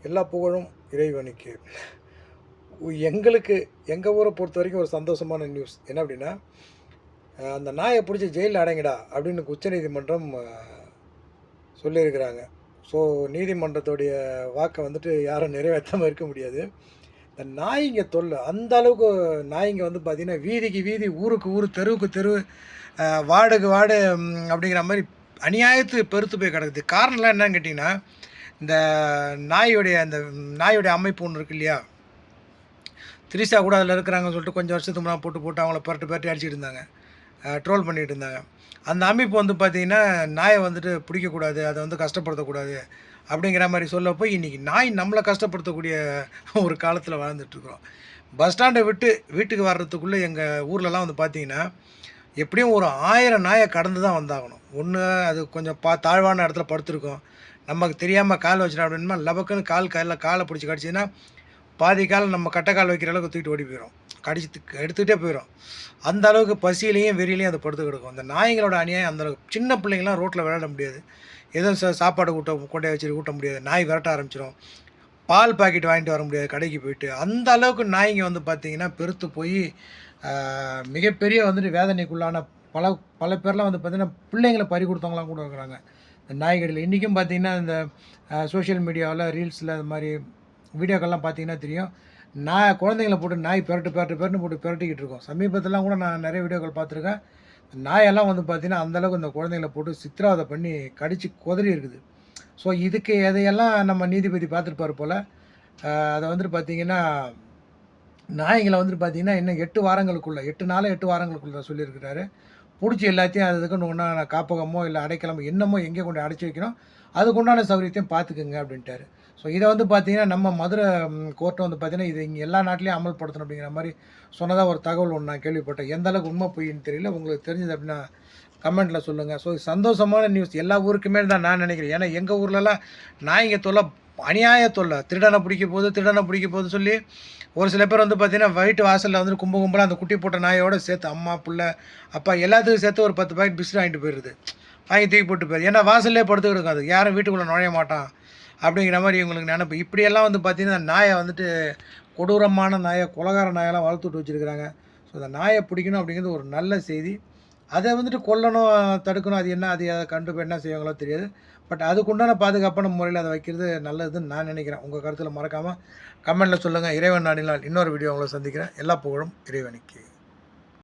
எல்லா புகழும் இறைவனுக்கு. எங்களுக்கு எங்கள் ஊரை பொறுத்த வரைக்கும் ஒரு சந்தோஷமான நியூஸ் என்ன அப்படின்னா, அந்த நாயை பிடிச்சி ஜெயிலில் அடைங்கடா அப்படின்னு உச்சநீதிமன்றம் சொல்லியிருக்கிறாங்க. ஸோ நீதிமன்றத்துடைய வாக்கை வந்துட்டு யாரும் நிறைவேற்றாமல் இருக்க முடியாது. இந்த நாய்ங்க தொல்லை அந்த அளவுக்கு நாய்ங்க வந்து பார்த்திங்கன்னா வீதிக்கு வீதி, ஊருக்கு ஊர், தெருவுக்கு தெரு, வார்டுக்கு வார்டு அப்படிங்கிற மாதிரி அநியாயத்து பெருத்து போய் கிடக்குது. காரணம்லாம் என்னன்னு கேட்டிங்கன்னா, இந்த நாயுடைய அமைப்பு ஒன்று இருக்கு இல்லையா, திரிஷா கூட அதில் இருக்கிறாங்கன்னு சொல்லிட்டு கொஞ்சம் வருஷத்துக்கு முன்னாடி போட்டு அவங்கள பரட்டி அடிச்சிட்டு இருந்தாங்க, ட்ரோல் பண்ணிகிட்டு இருந்தாங்க. அந்த அமைப்பு வந்து பார்த்திங்கன்னா நாயை வந்துட்டு பிடிக்கக்கூடாது, அதை வந்து கஷ்டப்படுத்தக்கூடாது அப்படிங்கிற மாதிரி சொல்லப்போ இன்றைக்கி நாய் நம்மளை கஷ்டப்படுத்தக்கூடிய ஒரு காலத்தில் வாழ்ந்துட்டுருக்குறோம். பஸ் ஸ்டாண்டை விட்டு வீட்டுக்கு வர்றதுக்குள்ளே எங்கள் ஊர்லலாம் வந்து பார்த்திங்கன்னா எப்படியும் ஒரு 1000 நாயை கடந்து தான் வந்தாகணும். ஒன்று அது கொஞ்சம் தாழ்வான இடத்துல படுத்துருக்கோம், நமக்கு தெரியாமல் கால் வச்சிடும் அப்படின்னா லபக்குன்னு காலை பிடிச்சி கடிச்சிதுன்னா பாதி கால் நம்ம கட்டைக்கால் வைக்கிற அளவுக்கு தூக்கிட்டு ஓடி போயிடும், எடுத்துக்கிட்டே போயிடும். அந்த அளவுக்கு பசியிலையும் வெறியிலையும் அதை படுத்து கிடக்கும். அந்த நாய்களோட அநியாயம் அந்தளவுக்கு. சின்ன பிள்ளைங்களாம் ரோட்டில் விளையாட முடியாது, எதுவும் சாப்பாடு கொண்டே வச்சுட்டு ஊட்ட முடியாது, நாய் விரட்ட ஆரம்பிச்சிடும். பால் பாக்கெட் வாங்கிட்டு வர முடியாது கடைக்கு போயிட்டு. அந்த அளவுக்கு நாய்ங்க வந்து பார்த்திங்கன்னா பெருத்து போய் மிகப்பெரிய வந்துட்டு வேதனைக்குள்ளான பல பேர்லாம் வந்து பார்த்திங்கன்னா பிள்ளைங்களை பறி கொடுத்தவங்களாம் கூட இருக்கிறாங்க இந்த நாய்கடியில். இன்றைக்கும் பார்த்திங்கன்னா இந்த சோஷியல் மீடியாவில் ரீல்ஸில் அது மாதிரி வீடியோக்கள்லாம் பார்த்திங்கன்னா தெரியும், குழந்தைங்கள போட்டு நாய் பெரட்டுன்னு போட்டு பெரட்டிக்கிட்டு இருக்கோம். சமீபத்திலாம் கூட நான் நிறைய வீடியோக்கள் பார்த்துருக்கேன். நாயெல்லாம் வந்து பார்த்திங்கன்னா அந்தளவுக்கு இந்த குழந்தைங்கள போட்டு சித்திரவதை பண்ணி கடித்து குதறி இருக்குது. ஸோ இதுக்கு எதையெல்லாம் நம்ம நீதிபதி பார்த்துருப்பார் போல். அதை வந்துட்டு பார்த்திங்கன்னா நாய்களை வந்துட்டு பார்த்திங்கன்னா இன்னும் 8 வாரங்களுக்குள்ளே 8 வாரங்களுக்குள்ளே சொல்லியிருக்கிறாரு. பிடிச்சி எல்லாத்தையும் அதுக்குன்னு ஒன்றா காப்பகமோ இல்லை அடைக்கலமோ என்னமோ எங்கே கொண்டு அடைச்சி வைக்கணும், அதுக்குண்டான சௌகரியத்தையும் பார்த்துக்குங்க அப்படின்ட்டாரு. ஸோ இதை வந்து பார்த்திங்கன்னா நம்ம மதுரை கோர்ட்டை வந்து பார்த்திங்கன்னா இது இங்கே எல்லா நாட்டிலையும் அமல்படுத்தணும் அப்படிங்கிற மாதிரி சொன்னதாக ஒரு தகவல் ஒன்று நான் கேள்விப்பட்டேன். எந்த அளவுக்கு உண்மை பொய்ன்னு தெரியல, உங்களுக்கு தெரிஞ்சது அப்படின்னா கமெண்ட்டில் சொல்லுங்கள். ஸோ சந்தோஷமான நியூஸ் எல்லா ஊருக்குமே தான் நான் நினைக்கிறேன். ஏன்னா எங்கள் ஊர்லலாம் நாய்ங்க தொல்லை அநியாய தொல்லை. திருடனை பிடிக்க போகுது சொல்லி ஒரு சில பேர் வந்து பார்த்திங்கன்னா வீட்டு வாசலில் வந்து கும்பலாக அந்த குட்டி போட்ட நாயோடு சேர்த்து அம்மா பிள்ளை அப்பா எல்லாத்துக்கும் சேர்த்து ஒரு 10 பாக்கெட் பிஸ்கட் வாங்கிட்டு போயிடுது, வாங்கி தூக்கி போட்டு போயிடுது. ஏன்னா வாசல்லே படுத்து கிடக்காது, யாரும் வீட்டுக்குள்ளே நுழைய மாட்டான் அப்படிங்கிற மாதிரி இவங்களுக்கு நினைப்பு. இப்படியெல்லாம் வந்து பார்த்திங்கன்னா நாயை வந்துட்டு கொடூரமான நாயை, கொலகார நாயெல்லாம் வளர்த்துட்டு வச்சுருக்கிறாங்க. ஸோ அந்த நாயை பிடிக்கணும் அப்படிங்கிறது ஒரு நல்ல செய்தி. அதை வந்துட்டு கொல்லணும், தடுக்கணும், அது என்ன அதை கண்டு போய் என்ன செய்வாங்களோ தெரியாது. பட் அதுக்குண்டான பாதுகாப்பான முறையில் அதை வைக்கிறது நல்லதுன்னு நான் நினைக்கிறேன். உங்கள் கருத்தில் மறக்காமல் கமெண்ட்டில் சொல்லுங்கள். இறைவன் நாடினால் இன்னொரு வீடியோ உங்களை சந்திக்கிறேன். எல்லா புகழும் இறைவனுக்கு.